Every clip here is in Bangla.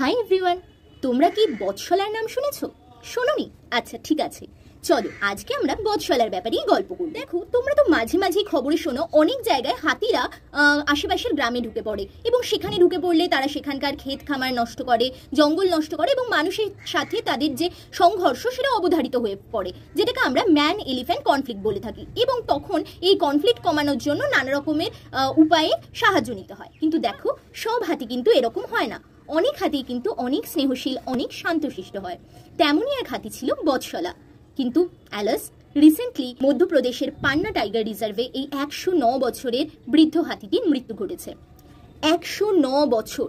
হাই এভরিওয়ান, তোমরা কি বৎসলার নাম শুনেছো? শোনোনি? আচ্ছা ঠিক আছে, চলো আজকে আমরা বৎসলার ব্যাপারেই গল্প করি। দেখো, তোমরা তো মাঝে মাঝে খবরে শোনো অনেক জায়গায় হাতিরা আশেপাশের গ্রামে ঢুকে পড়ে এবং সেখানে ঢুকে পড়লে তারা সেখানকার ক্ষেত খামার নষ্ট করে, জঙ্গল নষ্ট করে এবং মানুষের সাথে তাদের যে সংঘর্ষ সেটা অবধারিত হয়ে পড়ে, যেটাকে আমরা ম্যান এলিফ্যান্ট কনফ্লিক্ট বলে থাকি। এবং তখন এই কনফ্লিক্ট কমানোর জন্য নানা রকমের উপায়ে সাহায্য নিতে হয়। কিন্তু দেখো, সব হাতি কিন্তু এরকম হয় না। অনেক হাতি কিন্তু অনেক স্নেহশীল, অনেক শান্তশিষ্ট হয়। তেমনই এক হাতি ছিল বৎসলা। কিন্তু অ্যালাস, রিসেন্টলি মধ্যপ্রদেশের পান্না টাইগার রিজার্ভে এই 109 বছরের বৃদ্ধ হাতিটির মৃত্যু ঘটেছে। 109 বছর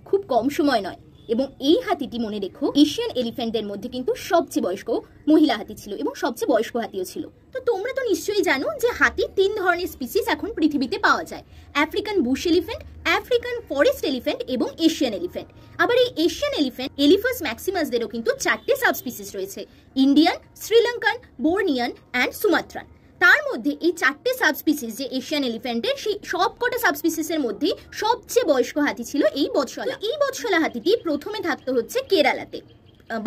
খুব কম সময় নয়। এবং এই হাতিটি, মনে রেখো, এশিয়ান এলিফ্যান্টদের মধ্যে কিন্তু সবচেয়ে বয়স্ক মহিলা হাতি ছিল এবং সবচেয়ে বয়স্ক হাতিও ছিল। তো তোমরা তো নিশ্চয়ই জানো যে হাতির 3 ধরনের স্পিসিস এখন পৃথিবীতে পাওয়া যায়: African Bush elephant, African forest elephant এবং এশিয়ান এলিফ্যান্ট। আবার এই এশিয়ান এলিফ্যান্ট এলিফাস ম্যাক্সিমাসদেরও কিন্তু 4টে সাবস্পিসিস রয়েছে: ইন্ডিয়ান, শ্রীলঙ্কান, বোর্নিয়ান অ্যান্ড সুমাত্রান। তার মধ্যে এই 4টে সাবস্পিসিস যে এশিয়ান এলিফ্যান্টের, সেই সবকটা সাবস্পিসিসের মধ্যে সবচেয়ে বয়স্ক হাতি ছিল এই বৎসলা। এই বৎসলা হাতিটি প্রথমে থাকতো হচ্ছে কেরালাতে।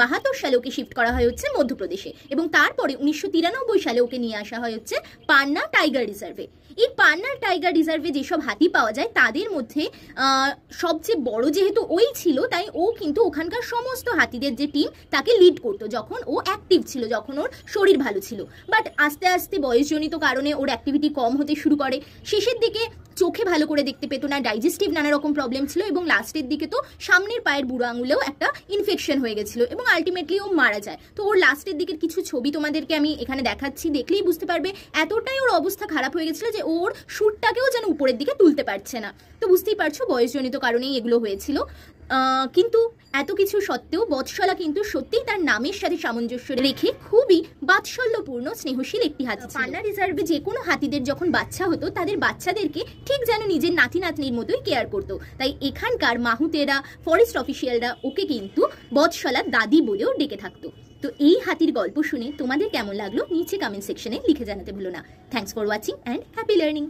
72 সালে ওকে শিফট করা হয় হচ্ছে মধ্যপ্রদেশে এবং তারপরে 1993 সালে ওকে নিয়ে আসা হয় হচ্ছে পান্না টাইগার রিজার্ভে। এই পান্না টাইগার রিজার্ভে যেসব হাতি পাওয়া যায় তাদের মধ্যে সবচেয়ে বড় যেহেতু ওই ছিল, তাই ও কিন্তু ওখানকার সমস্ত হাতিদের যে টিম তাকে লিড করতো যখন ও অ্যাক্টিভ ছিল, যখন ওর শরীর ভালো ছিল। বাট আস্তে আস্তে বয়সজনিত কারণে ওর অ্যাক্টিভিটি কম হতে শুরু করে। শেষের দিকে চোখে ভালো করে দেখতে পেতো না, ডাইজেস্টিভ নানা রকম প্রবলেম ছিল এবং লাস্টের দিকে তো সামনের পায়ের বুড়ো আঙুলেও একটা ইনফেকশন হয়ে গেছিল এবং আলটিমেটলি ও মারা যায়। তো ওর লাস্টের দিকের কিছু ছবি তোমাদেরকে আমি এখানে দেখাচ্ছি, দেখলেই বুঝতে পারবে এতটাই ওর অবস্থা খারাপ হয়ে গেছিল যে ওর শুটটাকেও যেন উপরের দিকে তুলতে পারছে না। তো বুঝতেই পারছো বয়সজনিত কারণেই এগুলো হয়েছিল। কিন্তু এত কিছু সত্ত্বেও বৎসলা কিন্তু সত্যিই তার নামের সাথে সামঞ্জস্য রেখে খুবই বাৎসল্যপূর্ণ স্নেহশীল একটি হাতি। পান্না রিজার্ভে যে কোনো হাতিদের যখন বাচ্চা হতো তাদের বাচ্চাদেরকে ঠিক যেন নিজের নাতি নাতনির মতোই কেয়ার করতো। তাই এখানকার মাহুতেরা, ফরেস্ট অফিসিয়ালরা ওকে কিন্তু বৎসলা দাদি বলেও ডেকে থাকতো। তো এই হাতির গল্প শুনে তোমাদের কেমন লাগলো নিচে কমেন্ট সেকশনে লিখে জানাতে ভুলো না। Thanks for watching and happy learning.